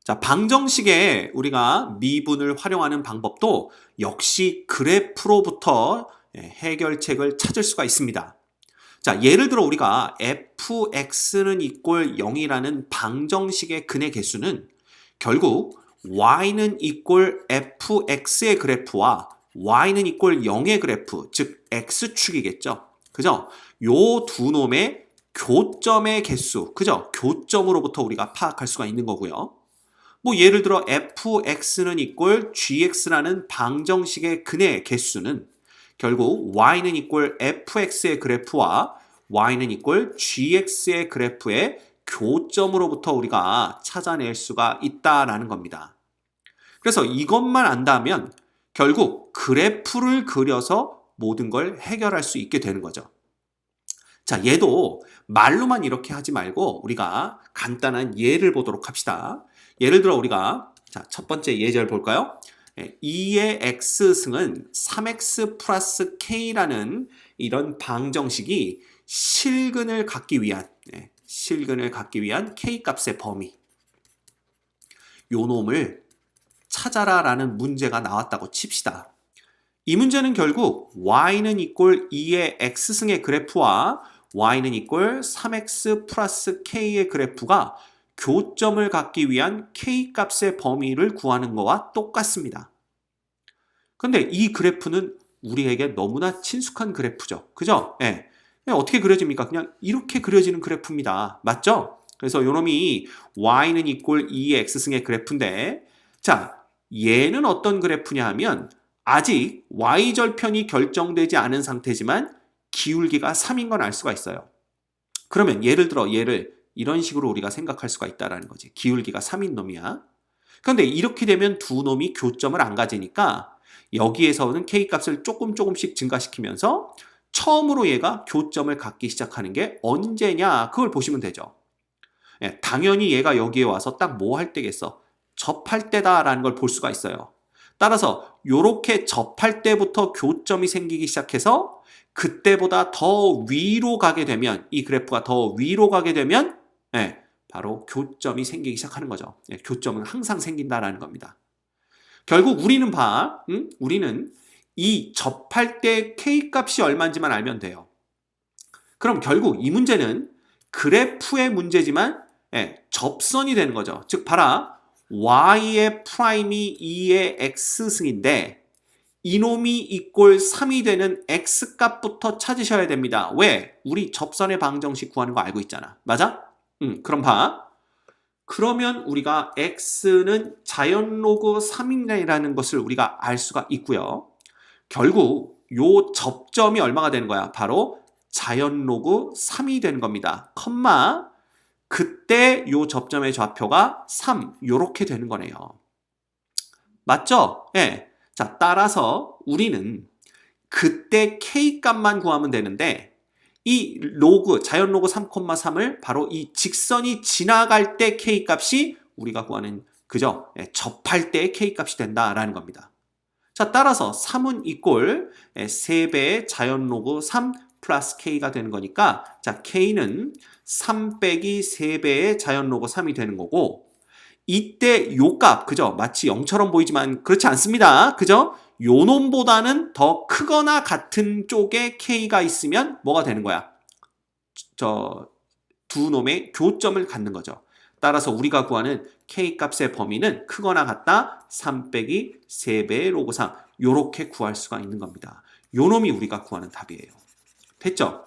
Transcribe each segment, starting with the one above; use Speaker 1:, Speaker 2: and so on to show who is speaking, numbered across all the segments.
Speaker 1: 자, 방정식에 우리가 미분을 활용하는 방법도 역시 그래프로부터 해결책을 찾을 수가 있습니다. 자, 예를 들어 우리가 fx는 이꼴 0이라는 방정식의 근의 개수는 결국 y는 이꼴 fx의 그래프와 y는 이꼴 0의 그래프, 즉 x축이겠죠. 그죠? 요 두 놈의 교점의 개수, 그죠? 교점으로부터 우리가 파악할 수가 있는 거고요. 뭐 예를 들어 fx는 이꼴 gx라는 방정식의 근의 개수는 결국 y는 이꼴 fx의 그래프와 y는 이꼴 gx의 그래프의 교점으로부터 우리가 찾아낼 수가 있다라는 겁니다. 그래서 이것만 안다면 결국 그래프를 그려서 모든 걸 해결할 수 있게 되는 거죠. 자, 얘도 말로만 이렇게 하지 말고 우리가 간단한 예를 보도록 합시다. 예를 들어 우리가 자, 첫 번째 예절 볼까요? 2의 x승은 3x 플러스 k라는 이런 방정식이 실근을 갖기 위한 k 값의 범위, 요 놈을 찾아라 라는 문제가 나왔다고 칩시다. 이 문제는 결국 y는 이꼴 2의 x승의 그래프와 y는 이꼴 3x 플러스 k의 그래프가 교점을 갖기 위한 k 값의 범위를 구하는 거와 똑같습니다. 근데 이 그래프는 우리에게 너무나 친숙한 그래프죠. 그죠? 예. 어떻게 그려집니까? 그냥 이렇게 그려지는 그래프입니다. 맞죠? 그래서 요놈이 y는 이꼴 2의 x승의 그래프인데, 자, 얘는 어떤 그래프냐 하면 아직 y절편이 결정되지 않은 상태지만 기울기가 3인 건 알 수가 있어요. 그러면 예를 들어 얘를 이런 식으로 우리가 생각할 수가 있다는 거지. 기울기가 3인 놈이야. 그런데 이렇게 되면 두 놈이 교점을 안 가지니까 여기에서는 k값을 조금씩 증가시키면서 처음으로 얘가 교점을 갖기 시작하는 게 언제냐, 그걸 보시면 되죠. 예, 당연히 얘가 여기에 와서 딱 뭐 할 때겠어? 접할 때다라는 걸 볼 수가 있어요. 따라서 이렇게 접할 때부터 교점이 생기기 시작해서 그때보다 더 위로 가게 되면, 이 그래프가 더 위로 가게 되면 바로 교점이 생기기 시작하는 거죠. 교점은 항상 생긴다라는 겁니다. 결국 우리는 우리는 이 접할 때 k값이 얼마인지만 알면 돼요. 그럼 결국 이 문제는 그래프의 문제지만 접선이 되는 거죠. 즉 봐라, y의 프라임이 2의 x승인데 이놈이 이꼴 3이 되는 x값부터 찾으셔야 됩니다. 왜? 우리 접선의 방정식 구하는 거 알고 있잖아. 맞아? 그럼 봐. 그러면 우리가 x는 자연로그 3이라는 것을 우리가 알 수가 있고요. 결국 요 접점이 얼마가 되는 거야? 바로 자연로그 3이 되는 겁니다. 컴마, 그때 요 접점의 좌표가 3, 요렇게 되는 거네요. 맞죠? 예. 자, 따라서 우리는 그때 k 값만 구하면 되는데 이 로그, 자연 로그 3,3을 바로 이 직선이 지나갈 때 k 값이 우리가 구하는, 그죠? 접할 때 k 값이 된다라는 겁니다. 자, 따라서 3은 이꼴 3배의 자연 로그 3 플러스 k가 되는 거니까, 자, k는 3 빼기 3배의 자연 로그 3이 되는 거고, 이때 요 값, 그죠? 마치 0처럼 보이지만 그렇지 않습니다. 그죠? 요 놈보다는 더 크거나 같은 쪽에 k가 있으면 뭐가 되는 거야? 저 두 놈의 교점을 갖는 거죠. 따라서 우리가 구하는 k 값의 범위는 크거나 같다 3 빼기 3배의 로그 3, 요렇게 구할 수가 있는 겁니다. 요 놈이 우리가 구하는 답이에요. 됐죠?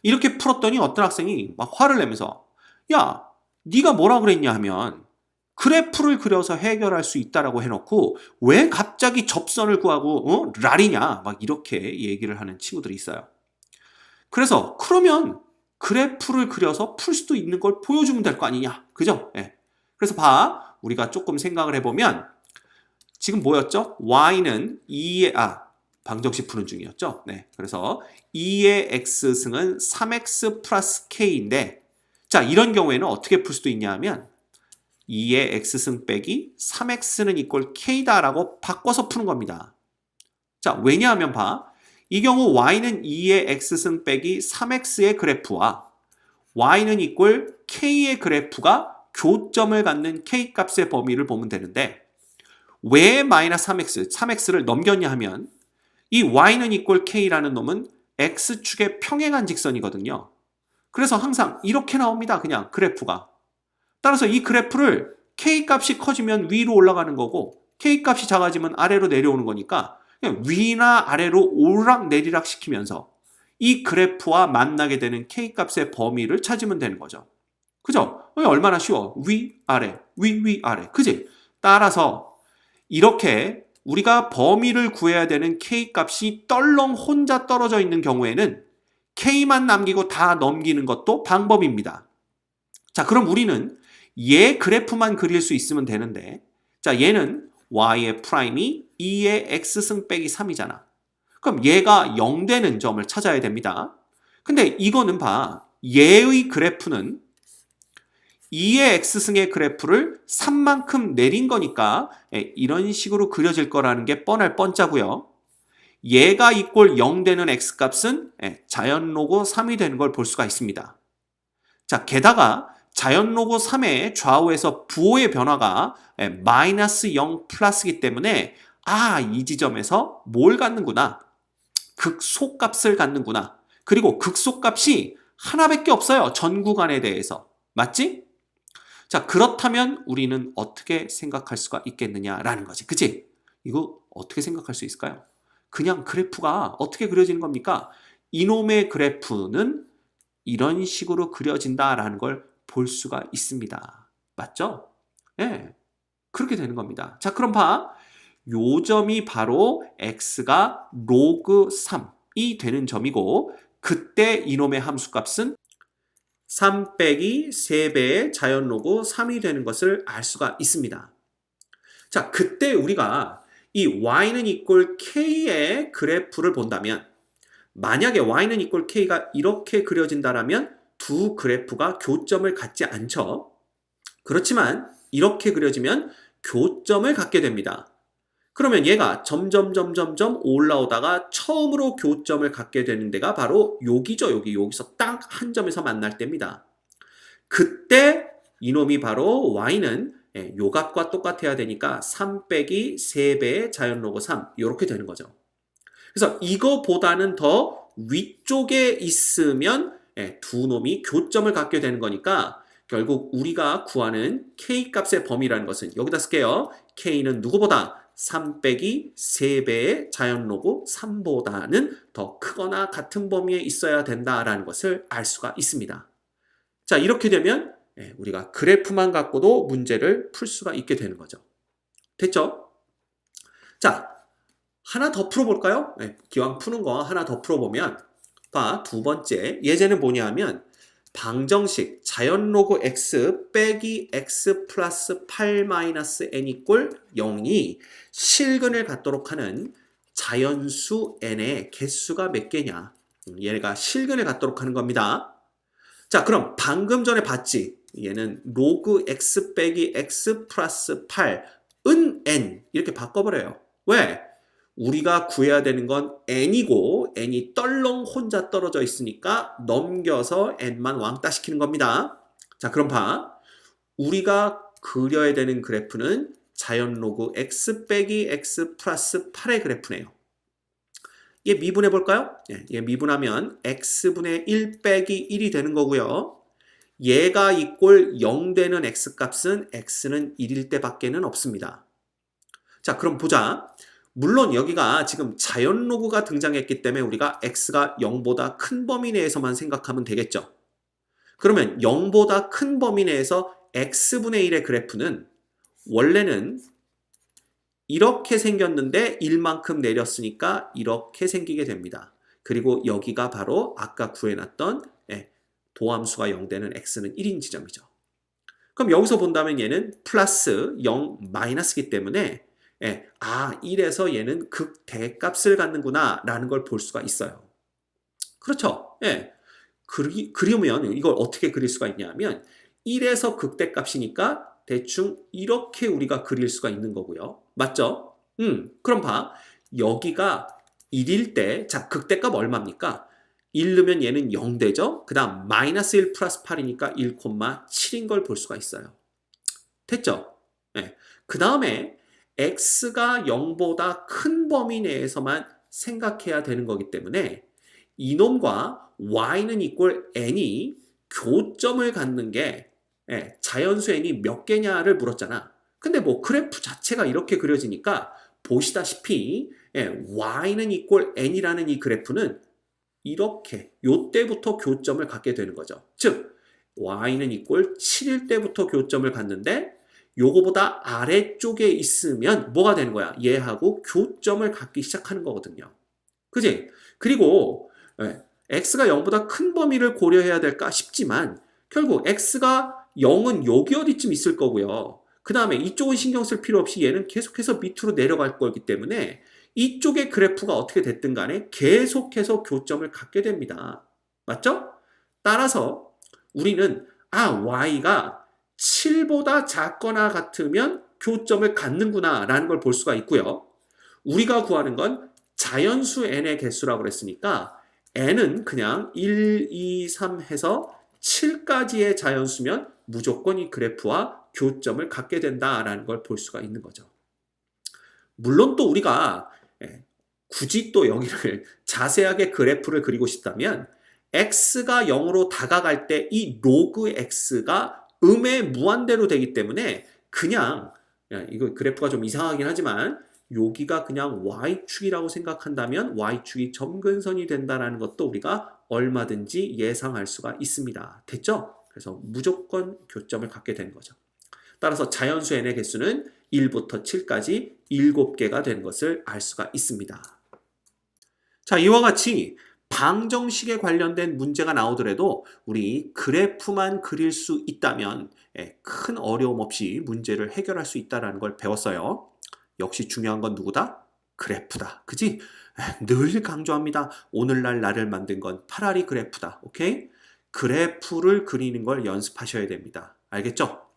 Speaker 1: 이렇게 풀었더니 어떤 학생이 막 화를 내면서, 야, 네가 뭐라 그랬냐 하면 그래프를 그려서 해결할 수 있다라고 해놓고 왜 갑자기 접선을 구하고 랄이냐, 막 이렇게 얘기를 하는 친구들이 있어요. 그래서 그러면 그래프를 그려서 풀 수도 있는 걸 보여주면 될 거 아니냐, 그죠? 그래서 봐, 우리가 조금 생각을 해보면 지금 뭐였죠? y는 2의 방정식 푸는 중이었죠. 그래서 2의 x승은 3x 플러스 k인데, 자, 이런 경우에는 어떻게 풀 수도 있냐 하면 2의 x승 빼기 3x는 이꼴 k다라고 바꿔서 푸는 겁니다. 자, 왜냐하면 봐, 이 경우 y는 2의 x승 빼기 3x의 그래프와 y는 이꼴 k의 그래프가 교점을 갖는 K값의 범위를 보면 되는데 왜 마이너스 3x를 넘겼냐 하면 이 y는 equal k라는 놈은 x축의 평행한 직선이거든요. 그래서 항상 이렇게 나옵니다. 그냥 그래프가. 따라서 이 그래프를 K값이 커지면 위로 올라가는 거고 K값이 작아지면 아래로 내려오는 거니까 그냥 위나 아래로 오르락 내리락 시키면서 이 그래프와 만나게 되는 K값의 범위를 찾으면 되는 거죠. 그죠? 얼마나 쉬워. 위, 아래, 위, 아래. 그지? 따라서 이렇게 우리가 범위를 구해야 되는 K값이 떨렁 혼자 떨어져 있는 경우에는 K만 남기고 다 넘기는 것도 방법입니다. 자, 그럼 우리는 얘 그래프만 그릴 수 있으면 되는데 자, 얘는 y의 프라임이 2의 x승 빼기 3이잖아. 그럼 얘가 0 되는 점을 찾아야 됩니다. 근데 이거는 봐. 얘의 그래프는 2의 x승의 그래프를 3만큼 내린 거니까 이런 식으로 그려질 거라는 게 뻔할 뻔짜고요. 얘가 이꼴 0 되는 x값은 자연 로고 3이 되는 걸 볼 수가 있습니다. 자, 게다가 자연 로고 3의 좌우에서 부호의 변화가 마이너스 0 플러스이기 때문에 이 지점에서 뭘 갖는구나. 극소값을 갖는구나. 그리고 극소값이 하나밖에 없어요. 전 구간에 대해서. 맞지? 자, 그렇다면 우리는 어떻게 생각할 수가 있겠느냐라는 거지. 그치? 이거 어떻게 생각할 수 있을까요? 그냥 그래프가 어떻게 그려지는 겁니까? 이놈의 그래프는 이런 식으로 그려진다라는 걸 볼 수가 있습니다. 맞죠? 네. 그렇게 되는 겁니다. 자, 그럼 봐. 요 점이 바로 x가 로그 3이 되는 점이고 그때 이놈의 함수값은 3 빼기 3배의 자연 로그 3이 되는 것을 알 수가 있습니다. 자, 그때 우리가 이 y는 equal k의 그래프를 본다면 만약에 y는 equal k가 이렇게 그려진다라면 두 그래프가 교점을 갖지 않죠. 그렇지만 이렇게 그려지면 교점을 갖게 됩니다. 그러면 얘가 점점 올라오다가 처음으로 교점을 갖게 되는 데가 바로 여기죠. 여기서 딱 한 점에서 만날 때입니다. 그때 이놈이 바로 y는 요 값과 똑같아야 되니까 3 빼기 3배의 자연 로그 3 이렇게 되는 거죠. 그래서 이거보다는 더 위쪽에 있으면 두 놈이 교점을 갖게 되는 거니까 결국 우리가 구하는 K값의 범위라는 것은 여기다 쓸게요. K는 누구보다 3 빼기 3배의 자연 로그 3보다는 더 크거나 같은 범위에 있어야 된다라는 것을 알 수가 있습니다. 자, 이렇게 되면 우리가 그래프만 갖고도 문제를 풀 수가 있게 되는 거죠. 됐죠? 자, 하나 더 풀어볼까요? 기왕 푸는 거 하나 더 풀어보면 봐, 두 번째 예제는 뭐냐 하면 방정식 자연 로그 x 빼기 x 플러스 8 마이너스 n 이꼴 0이 실근을 갖도록 하는 자연수 n의 개수가 몇 개냐. 얘가 실근을 갖도록 하는 겁니다. 자, 그럼 방금 전에 봤지? 얘는 로그 x 빼기 x 플러스 8은 n 이렇게 바꿔버려요. 왜? 우리가 구해야 되는 건 n이고 n이 떨렁 혼자 떨어져 있으니까 넘겨서 n만 왕따 시키는 겁니다. 자, 그럼 봐. 우리가 그려야 되는 그래프는 자연 로그 x 빼기 x 플러스 8의 그래프네요. 얘 미분해 볼까요? 얘 미분하면 x분의 1 빼기 1이 되는 거고요. 얘가 이꼴 0 되는 x값은 x는 1일 때밖에는 없습니다. 자, 그럼 보자. 물론 여기가 지금 자연 로그가 등장했기 때문에 우리가 x가 0보다 큰 범위 내에서만 생각하면 되겠죠. 그러면 0보다 큰 범위 내에서 x분의 1의 그래프는 원래는 이렇게 생겼는데 1만큼 내렸으니까 이렇게 생기게 됩니다. 그리고 여기가 바로 아까 구해놨던 도함수가 0 되는 x는 1인 지점이죠. 그럼 여기서 본다면 얘는 플러스 0 마이너스이기 때문에 1에서 얘는 극대값을 갖는구나 라는 걸 볼 수가 있어요. 그렇죠? 그리면 이걸 어떻게 그릴 수가 있냐면 1에서 극대값이니까 대충 이렇게 우리가 그릴 수가 있는 거고요. 맞죠? 그럼 봐. 여기가 1일 때, 자, 극대값 얼마입니까? 1 넣으면 얘는 0 되죠? 그 다음 마이너스 1 플러스 8이니까 1,7인 걸 볼 수가 있어요. 됐죠? 예. 그 다음에 x가 0보다 큰 범위 내에서만 생각해야 되는 거기 때문에 이놈과 y는 equal n이 교점을 갖는 게 자연수 n이 몇 개냐를 물었잖아. 근데 뭐 그래프 자체가 이렇게 그려지니까 보시다시피 y는 equal n이라는 이 그래프는 이렇게 요때부터 교점을 갖게 되는 거죠. 즉 y는 equal 7일 때부터 교점을 갖는데 요거보다 아래쪽에 있으면 뭐가 되는 거야? 얘하고 교점을 갖기 시작하는 거거든요. 그지? 그리고 x가 0보다 큰 범위를 고려해야 될까 싶지만 결국 x가 0은 여기 어디쯤 있을 거고요. 그 다음에 이쪽은 신경 쓸 필요 없이 얘는 계속해서 밑으로 내려갈 거기 때문에 이쪽의 그래프가 어떻게 됐든 간에 계속해서 교점을 갖게 됩니다. 맞죠? 따라서 우리는 y가 7보다 작거나 같으면 교점을 갖는구나 라는 걸 볼 수가 있고요. 우리가 구하는 건 자연수 n의 개수라고 그랬으니까 n은 그냥 1, 2, 3 해서 7까지의 자연수면 무조건 이 그래프와 교점을 갖게 된다라는 걸 볼 수가 있는 거죠. 물론 또 우리가 굳이 또 여기를 자세하게 그래프를 그리고 싶다면 x가 0으로 다가갈 때 이 로그 x가 음의 무한대로 되기 때문에 그냥 이거 그래프가 좀 이상하긴 하지만 여기가 그냥 y축이라고 생각한다면 y축이 점근선이 된다는 것도 우리가 얼마든지 예상할 수가 있습니다. 됐죠? 그래서 무조건 교점을 갖게 된 거죠. 따라서 자연수 n의 개수는 1부터 7까지 7개가 되는 것을 알 수가 있습니다. 자, 이와 같이 방정식에 관련된 문제가 나오더라도 우리 그래프만 그릴 수 있다면 큰 어려움 없이 문제를 해결할 수 있다는 걸 배웠어요. 역시 중요한 건 누구다? 그래프다. 그지? 늘 강조합니다. 오늘날 나를 만든 건 파라리 그래프다. 오케이? 그래프를 그리는 걸 연습하셔야 됩니다. 알겠죠?